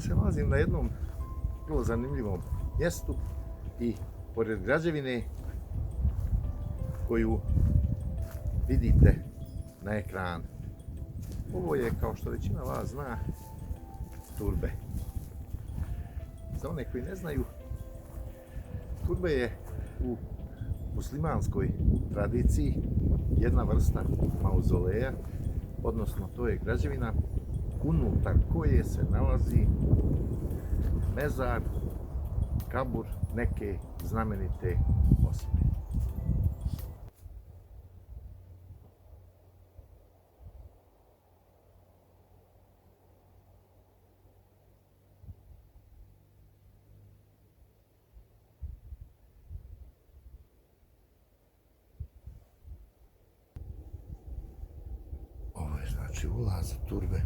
se nalazim na jednom vrlo zanimljivom mjestu i pored građevine koju vidite na ekranu. Ovo je, kao što većina vas zna, turbe. Za one koji ne znaju, turbe je u muslimanskoj tradiciji jedna vrsta mauzoleja, odnosno to je građevina unutar koje se nalazi mezar, kabur neke znamenite osobe. Ovo je znači ulaz u turbe.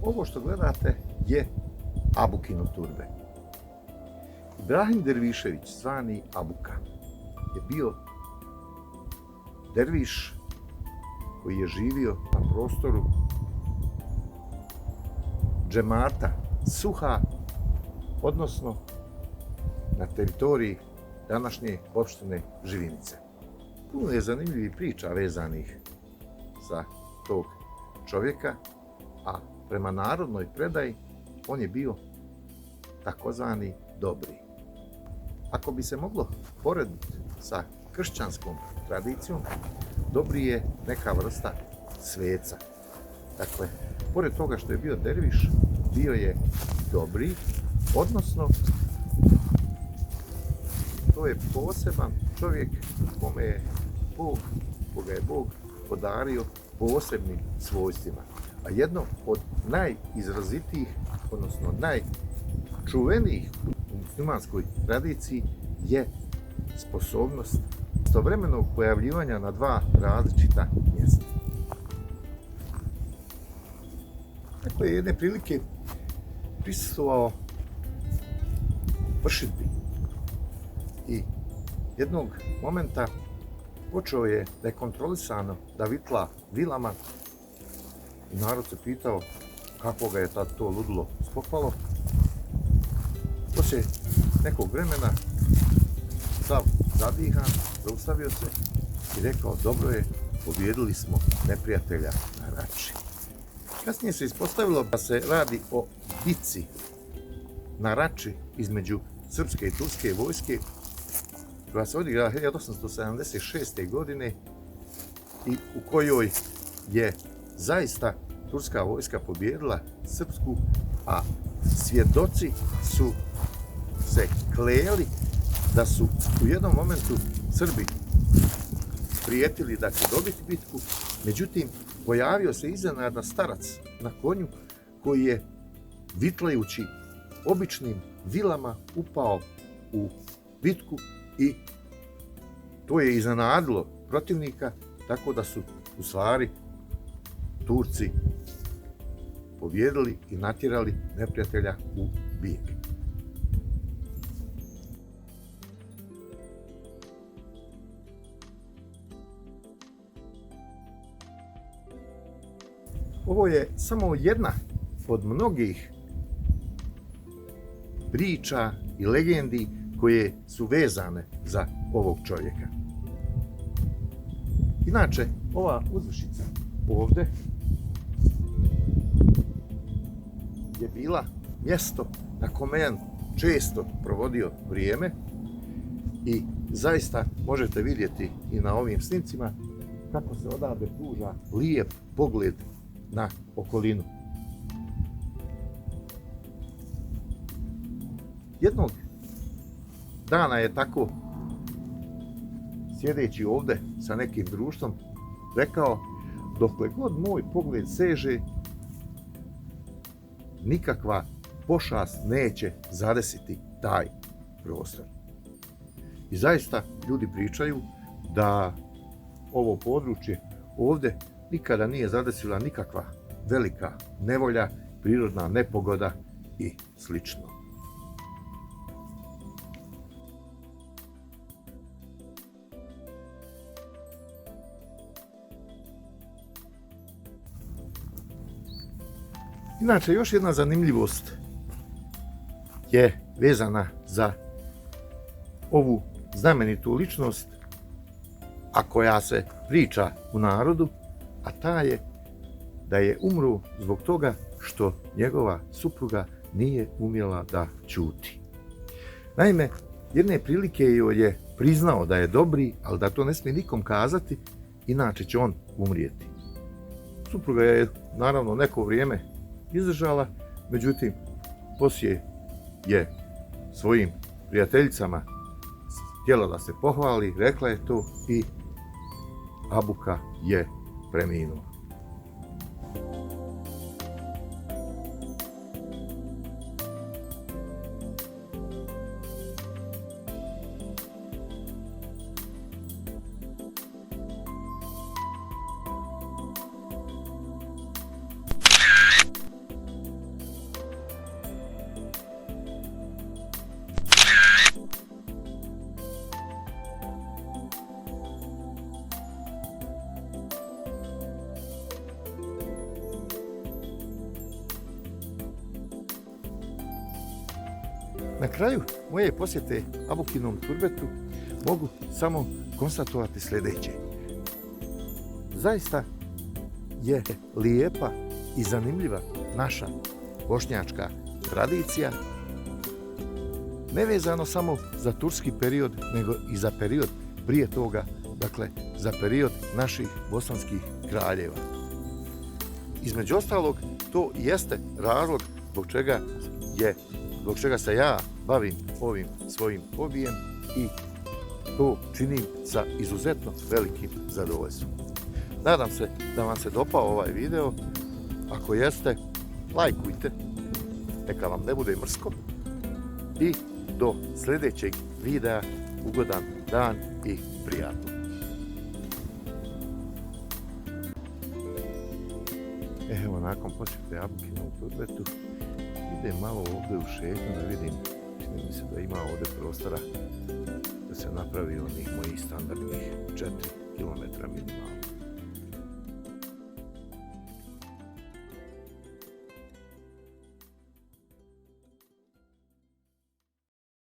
Ovo što gledate je Abukino turbe. Ibrahim Dervišević, zvani Abuka, je bio derviš koji je živio na prostoru džemata Suha, odnosno na teritoriji današnje opštine Živinice. Puno je zanimljivih priča vezanih za tog čovjeka, a prema narodnoj predaji on je bio takozvani dobri. Ako bi se moglo porediti sa kršćanskom tradicijom, dobri je neka vrsta sveca. Dakle, pored toga što je bio derviš, bio je dobri, odnosno to je poseban čovjek koga je Bog podario posebnim svojstvima. A jedno od najizrazitijih, odnosno najčuvenijih u muslimanskoj tradiciji je sposobnost istovremenog pojavljivanja na dva različita mjesta. Tako je jedne prilike prisustvovao vršidbi i jednog momenta počeo je nekontrolisano da vitla vilama i narod se pitao kako ga je tad to ludilo spopalo. Poslije nekog vremena sav zadihan, zaustavio se i rekao dobro je, pobijedili smo neprijatelja na Rači. Kasnije se ispostavilo da se radi o bitci na Rači između srpske i turske vojske koja se odigrala 1876. godine i u kojoj je zaista turska vojska pobijedila srpsku, a svjedoci su se kleli da su u jednom momentu Srbi prijetili da će dobiti bitku, međutim pojavio se iznenada starac na konju koji je vitlajući običnim vilama upao u bitku i to je iznenadilo protivnika, tako da su u stvari Turci pobijedili i natjerali neprijatelja u bijeg. Ovo je samo jedna od mnogih priča i legendi koje su vezane za ovog čovjeka. Inače, ova uzvišica ovdje je bila mjesto na kome je često provodio vrijeme i zaista možete vidjeti i na ovim snimcima kako se odavde pruža lijep pogled na okolinu. Jednog dana je tako, sjedeći ovdje sa nekim društvom, rekao: dokle god moj pogled seže, nikakva pošast neće zadesiti taj prostor. I zaista ljudi pričaju da ovo područje ovdje nikada nije zadesila nikakva velika nevolja, prirodna nepogoda i slično. Inače, još jedna zanimljivost je vezana za ovu znamenitu ličnost, a koja se priča u narodu, a ta je da je umro zbog toga što njegova supruga nije umjela da ćuti. Naime, jedne prilike joj je priznao da je dobri, ali da to ne smije nikom kazati, inače će on umrijeti. Supruga je naravno neko vrijeme izdržala, međutim, poslije je svojim prijateljicama htjela da se pohvali, rekla je to i Abuka je preminuo. Na kraju moje posjete Abukinom turbetu mogu samo konstatovati sljedeće. Zaista je lijepa i zanimljiva naša bošnjačka tradicija, nevezano samo za turski period, nego i za period prije toga, dakle za period naših bosanskih kraljeva. Između ostalog, to jeste razlog zbog čega se ja bavim ovim svojim hobijem i to činim sa izuzetno velikim zadovoljstvom. Nadam se da vam se dopao ovaj video. Ako jeste, lajkujte, neka vam ne bude mrsko i do sljedećeg videa ugodan dan i prijatno. Evo, nakon posjete Abukinom turbetu idem malo ovdje u šetnju da vidim, čini mi se da ima ovdje prostora da se napravi onih mojih standardnih 4 km minimalno.